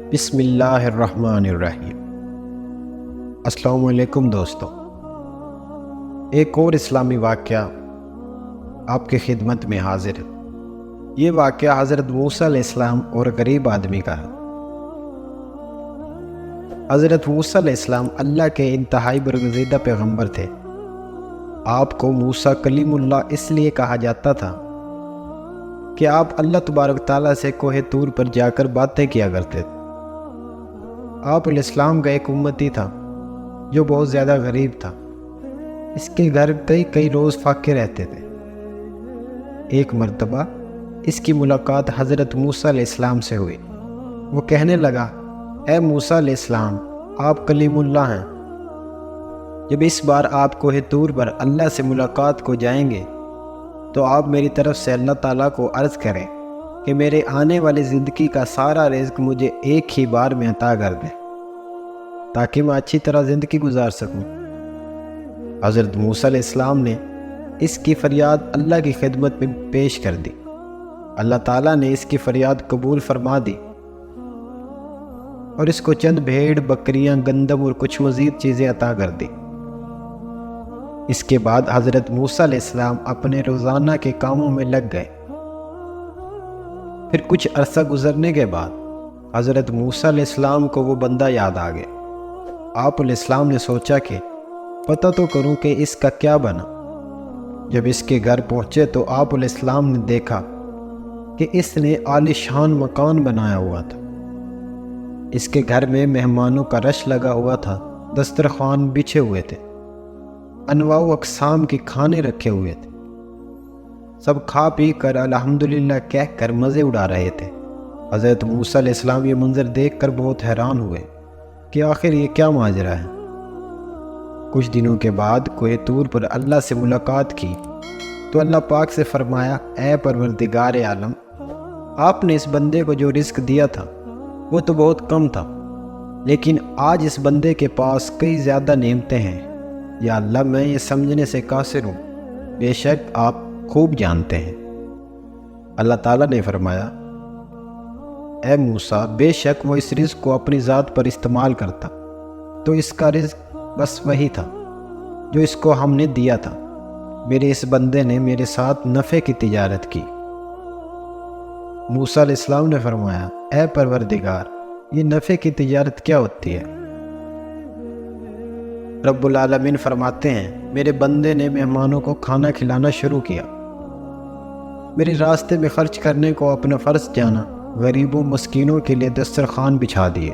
بسم اللہ الرحمن الرحیم۔ السلام علیکم دوستو، ایک اور اسلامی واقعہ آپ کی خدمت میں حاضر ہے۔ یہ واقعہ حضرت موسیٰ علیہ السلام اور غریب آدمی کا ہے۔ حضرت موسیٰ علیہ السلام اللہ کے انتہائی برگزیدہ پیغمبر تھے۔ آپ کو موسیٰ کلیم اللہ اس لیے کہا جاتا تھا کہ آپ اللہ تبارک تعالیٰ سے کوہ طور پر جا کر باتیں کیا کرتے تھے۔ آپ علیہ السلام کا ایک امتی تھا جو بہت زیادہ غریب تھا۔ اس کے گھر کئی روز فاقے رہتے تھے۔ ایک مرتبہ اس کی ملاقات حضرت موسیٰ علیہ السلام سے ہوئی۔ وہ کہنے لگا، اے موسیٰ علیہ السلام، آپ کلیم اللہ ہیں۔ جب اس بار آپ کوہ طور پر اللہ سے ملاقات کو جائیں گے تو آپ میری طرف سے اللہ تعالیٰ کو عرض کریں کہ میرے آنے والی زندگی کا سارا رزق مجھے ایک ہی بار میں عطا کر دیں تاکہ میں اچھی طرح زندگی گزار سکوں۔ حضرت موسیٰ علیہ السلام نے اس کی فریاد اللہ کی خدمت میں پیش کر دی۔ اللہ تعالیٰ نے اس کی فریاد قبول فرما دی اور اس کو چند بھیڑ، بکریاں، گندم اور کچھ مزید چیزیں عطا کر دی۔ اس کے بعد حضرت موسیٰ علیہ السلام اپنے روزانہ کے کاموں میں لگ گئے۔ پھر کچھ عرصہ گزرنے کے بعد حضرت موسیٰ علیہ السلام کو وہ بندہ یاد آ گیا۔ آپ علیہ السلام نے سوچا کہ پتہ تو کروں کہ اس کا کیا بنا۔ جب اس کے گھر پہنچے تو آپ علیہ السلام نے دیکھا کہ اس نے عالی شان مکان بنایا ہوا تھا۔ اس کے گھر میں مہمانوں کا رش لگا ہوا تھا، دسترخوان بچھے ہوئے تھے، انواع و اقسام کے کھانے رکھے ہوئے تھے۔ سب کھا پی کر الحمدللہ کہہ کر مزے اڑا رہے تھے۔ حضرت موسیٰ علیہ السلام یہ منظر دیکھ کر بہت حیران ہوئے کہ آخر یہ کیا ماجرا ہے۔ کچھ دنوں کے بعد کوہ طور پر اللہ سے ملاقات کی تو اللہ پاک سے فرمایا، اے پروردگار عالم، آپ نے اس بندے کو جو رزق دیا تھا وہ تو بہت کم تھا، لیکن آج اس بندے کے پاس کئی زیادہ نعمتیں ہیں۔ یا اللہ، میں یہ سمجھنے سے قاصر ہوں، بے شک آپ خوب جانتے ہیں۔ اللہ تعالیٰ نے فرمایا، اے موسیٰ، بے شک وہ اس رزق کو اپنی ذات پر استعمال کرتا تو اس کا رزق بس وہی تھا جو اس کو ہم نے دیا تھا۔ میرے اس بندے نے میرے ساتھ نفع کی تجارت کی۔ موسیٰ علیہ السلام نے فرمایا، اے پروردگار، یہ نفع کی تجارت کیا ہوتی ہے؟ رب العالمین فرماتے ہیں، میرے بندے نے مہمانوں کو کھانا کھلانا شروع کیا، میرے راستے میں خرچ کرنے کو اپنا فرض جانا، غریبوں مسکینوں کے لیے دسترخوان بچھا دیے،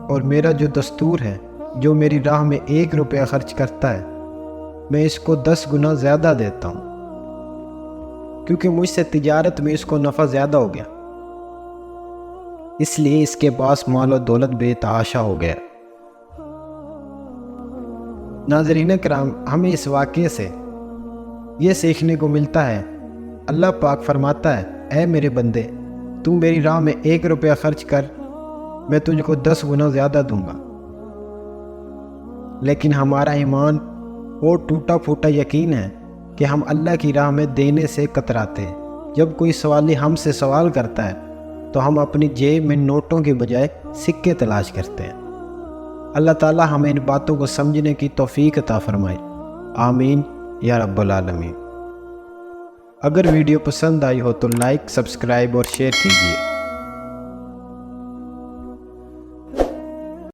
اور میرا جو دستور ہے، جو میری راہ میں 1 روپیہ خرچ کرتا ہے میں اس کو 10 گنا زیادہ دیتا ہوں، کیونکہ مجھ سے تجارت میں اس کو نفع زیادہ ہو گیا، اس لیے اس کے پاس مال و دولت بے تحاشا ہو گیا۔ ناظرین کرام، ہمیں اس واقعے سے یہ سیکھنے کو ملتا ہے، اللہ پاک فرماتا ہے، اے میرے بندے، تو میری راہ میں 1 روپیہ خرچ کر، میں تجھ کو 10 گنا زیادہ دوں گا۔ لیکن ہمارا ایمان اور ٹوٹا پھوٹا یقین ہے کہ ہم اللہ کی راہ میں دینے سے کتراتے ہیں۔ جب کوئی سوالی ہم سے سوال کرتا ہے تو ہم اپنی جیب میں نوٹوں کے بجائے سکے تلاش کرتے ہیں۔ اللہ تعالیٰ ہمیں ان باتوں کو سمجھنے کی توفیق عطا فرمائے، آمین یا رب العالمین۔ اگر ویڈیو پسند آئی ہو تو لائک، سبسکرائب اور شیئر کیجیے۔